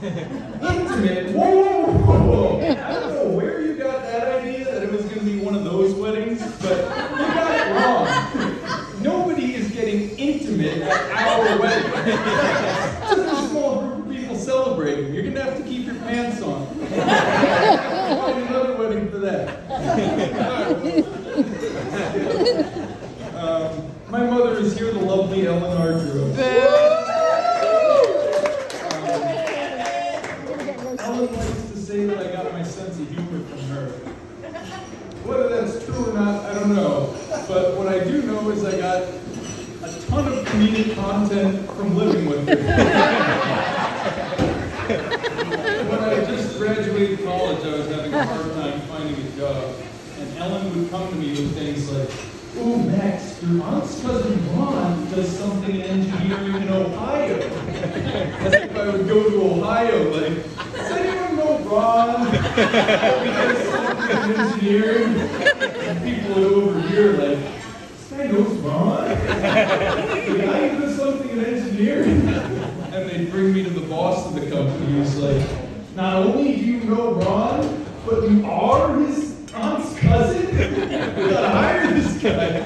Intimate? Whoa! I don't know where you got that idea that it was going to be one of those weddings, but you got it wrong. Nobody is getting intimate at our wedding. It's just a small group of people celebrating. You're going to have to keep your pants on. Find another wedding for that. My mother is here, the lovely Ellen Ardrew. Ellen likes to say that I got my sense of humor from her. Whether that's true or not, I don't know. But what I do know is I got a ton of comedic content from living with her. When I just graduated college, I was having a hard time finding a job. And Ellen would come to me with things like, "Oh, Max, your aunt's cousin Ron does something in engineering in Ohio." As if I would go to Ohio, like, does anyone know Ron? He does something in engineering. And people would over here like, "This guy knows Ron? The guy who does something in engineering?" And they'd bring me to the boss of the company who's like, "Not only do you know Ron, but you are his aunt's cousin? We gotta hire this guy."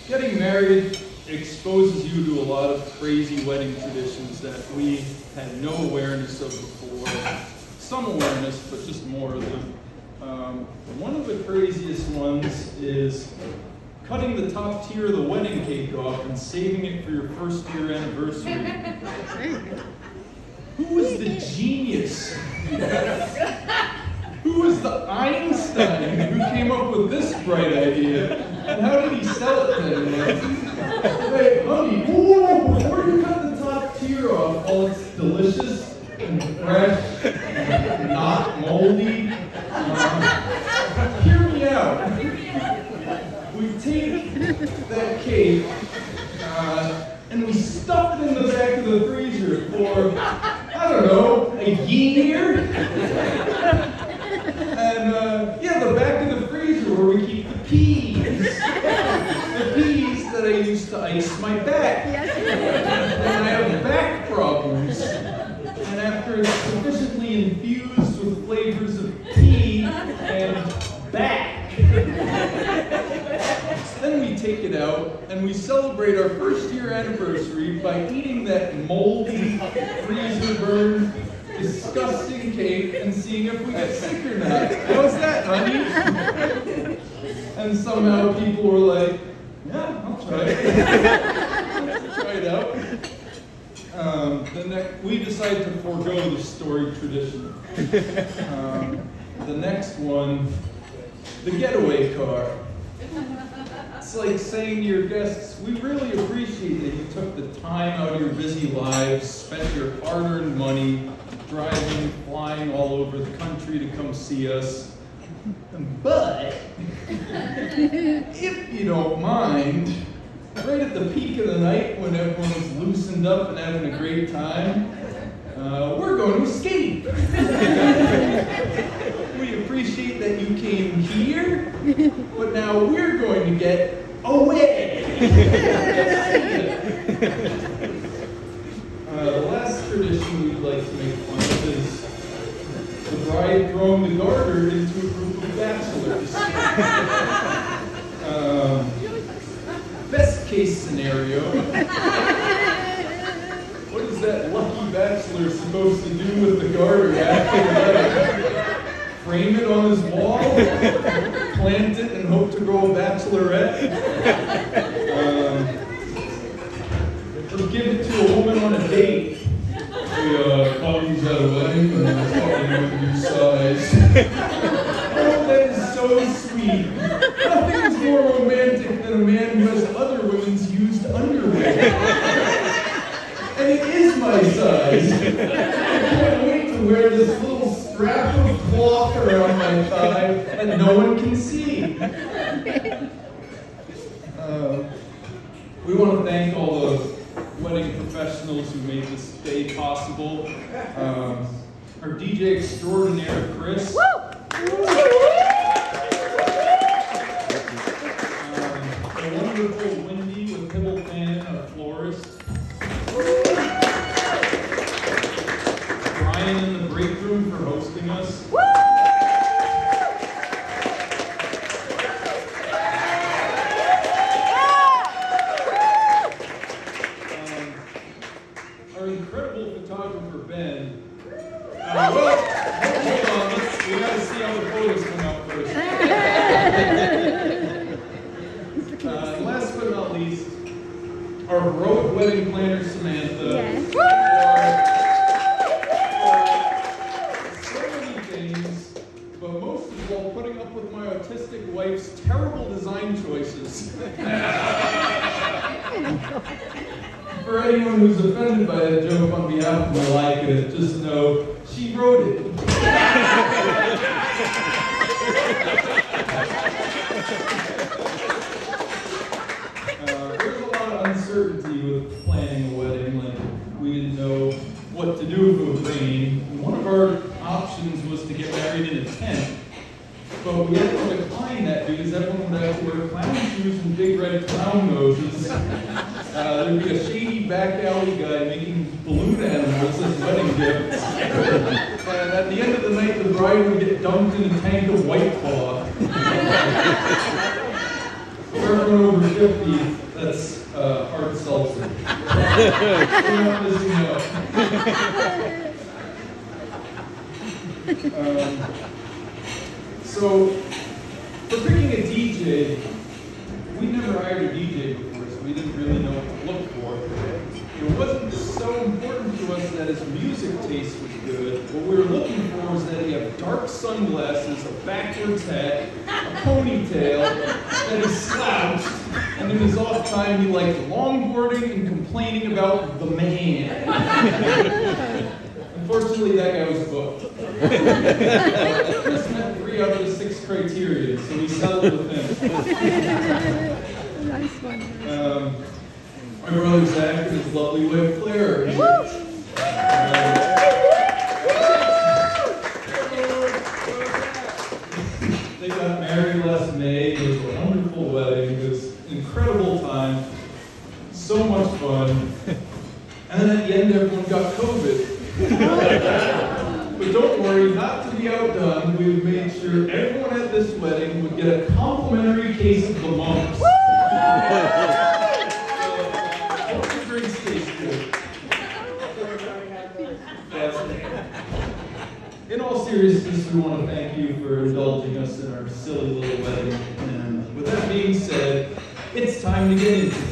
Getting married exposes you to a lot of crazy wedding traditions that we had no awareness of before. Some awareness, but just more of them. One of the craziest ones is cutting the top tier of the wedding cake off and saving it for your first year anniversary. Who was the genius? Who was the Einstein who came up with this bright idea? And how did he sell it then? Like, "Hey, honey, whoa, before you cut the top tier off, while it's delicious and fresh and not moldy, hear me out. We take that cake and we stuff it in the back of the freezer for, I don't know, a year? And yeah, the back of the freezer where we keep the peas. The peas that I use to ice my back. When I have back problems. And after it's sufficiently infused with flavors of pea and back. Then we take it out and we celebrate our first year anniversary by eating that moldy, freezer-burned, disgusting cake and seeing if we get sick or not. How's that, honey? And somehow people were like, "Yeah, I'll try it." Let's try it out. We decided to forego the storied tradition. The next one, the getaway car. It's like saying to your guests, "We really appreciate that you took the time out of your busy lives, spent your hard-earned money, driving, flying all over the country to come see us. But, if you don't mind, right at the peak of the night when everyone's loosened up and having a great time, we're going to escape. We appreciate that you came here, but now we're going to get away." The last tradition we'd like to make fun of is the bride throwing the garter into a group of bachelors. Best case scenario, what is that lucky bachelor supposed to do with the garter after the wedding? Frame it on his wall? Plant it and hope to grow a bachelorette? Or give it to a woman on a date? "We caught these at a wedding and I thought you knew your size." Oh, that is so sweet. Nothing is more romantic than a man who has other women's used underwear. And it is my size. I can't wait to wear this little strap of cloth around my thigh that no one can see. We want to thank all the wedding professionals who made this day possible. Our DJ extraordinaire, Chris. The wonderful Wendy with Hibble Fan, our florist. Ryan in the break room for hosting us. Our incredible photographer, Ben. Hold on, we gotta see how the photos come out first. Last but not least, our heroic wedding planner, Samantha. Yes. For so many things, but most of all, putting up with my autistic wife's terrible design choices. For anyone who's offended by that joke on behalf of Malika, just know she wrote it. There's a lot of uncertainty with planning a wedding. Like, we didn't know what to do if it would rain. And one of our options was to get married in a tent. But we had to decline that because everyone would have to wear clown shoes and big red clown noses. There'd be a shady back alley guy making balloon animals as wedding gifts. And at the end of the night, the bride would get dumped in a tank of White Claw. For everyone over 50, that's hard seltzer. You're not missing out. So, for picking a DJ, we never hired a DJ before, so we didn't really know what to look for. It wasn't so important to us that his music taste was good. What we were looking for was that he had dark sunglasses, a backwards hat, a ponytail, that he slouched, and in his off time he liked longboarding and complaining about the man. Unfortunately, that guy was booked. Chris met 3 out of the 6 criteria, so we settled with him. Nice one. My brother Zach and his lovely wife Claire are here. They got married last May. It was a wonderful wedding. It was an incredible time. So much fun. And then at the end, everyone got COVID. But don't worry, not to be outdone, we've made sure everyone at this wedding would get a complimentary case of the mumps. Hope the drinks taste good. In all seriousness, we want to thank you for indulging us in our silly little wedding. And with that being said, it's time to get into it.